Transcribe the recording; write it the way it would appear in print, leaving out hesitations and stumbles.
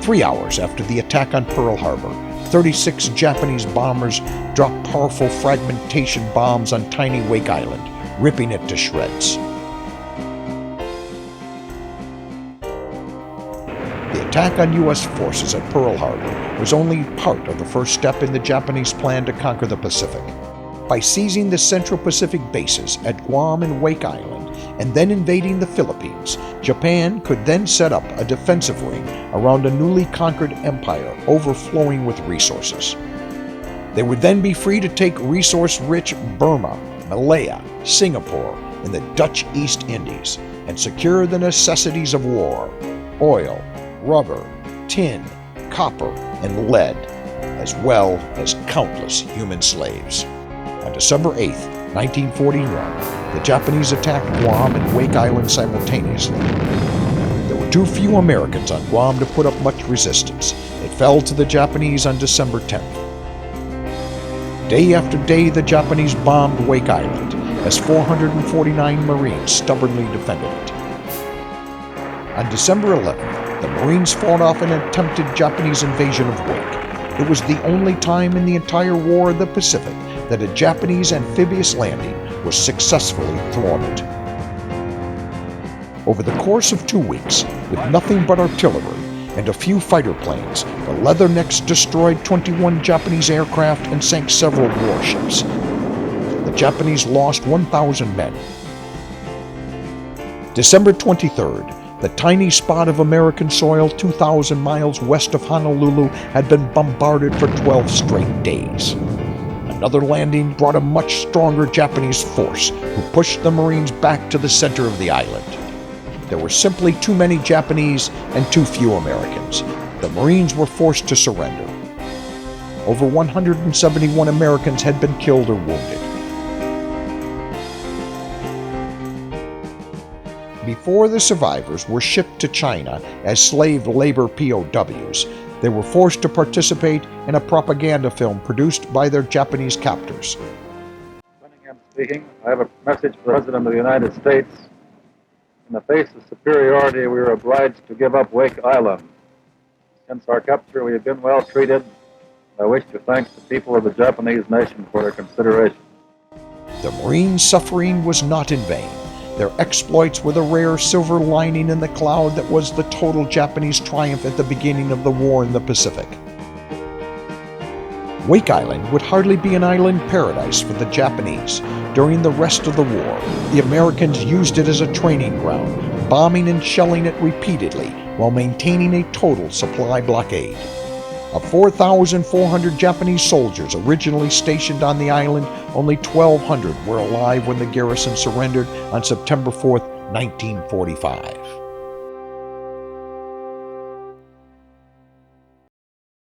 3 hours after the attack on Pearl Harbor, 36 Japanese bombers dropped powerful fragmentation bombs on tiny Wake Island, ripping it to shreds. The attack on U.S. forces at Pearl Harbor was only part of the first step in the Japanese plan to conquer the Pacific. By seizing the Central Pacific bases at Guam and Wake Island, and then invading the Philippines, Japan could then set up a defensive ring around a newly conquered empire overflowing with resources. They would then be free to take resource-rich Burma, Malaya, Singapore, and the Dutch East Indies, and secure the necessities of war: oil, rubber, tin, copper, and lead, as well as countless human slaves. On December 8, 1941, the Japanese attacked Guam and Wake Island simultaneously. There were too few Americans on Guam to put up much resistance. It fell to the Japanese on December 10th. Day after day, the Japanese bombed Wake Island as 449 Marines stubbornly defended it. On December 11th, the Marines fought off an attempted Japanese invasion of Wake. It was the only time in the entire War of the Pacific that a Japanese amphibious landing was successfully thwarted. Over the course of 2 weeks, with nothing but artillery and a few fighter planes, the Leathernecks destroyed 21 Japanese aircraft and sank several warships. The Japanese lost 1,000 men. December 23rd, the tiny spot of American soil 2,000 miles west of Honolulu had been bombarded for 12 straight days. Another landing brought a much stronger Japanese force, who pushed the Marines back to the center of the island. There were simply too many Japanese and too few Americans. The Marines were forced to surrender. Over 171 Americans had been killed or wounded. Before the survivors were shipped to China as slave labor POWs, they were forced to participate in a propaganda film produced by their Japanese captors. Cunningham speaking. I have a message for the President of the United States. In the face of superiority, we were obliged to give up Wake Island. Since our capture, we have been well treated. I wish to thank the people of the Japanese nation for their consideration. The Marines' suffering was not in vain. Their exploits were the rare silver lining in the cloud that was the total Japanese triumph at the beginning of the war in the Pacific. Wake Island would hardly be an island paradise for the Japanese. During the rest of the war, the Americans used it as a training ground, bombing and shelling it repeatedly while maintaining a total supply blockade. Of 4,400 Japanese soldiers originally stationed on the island, only 1,200 were alive when the garrison surrendered on September 4, 1945.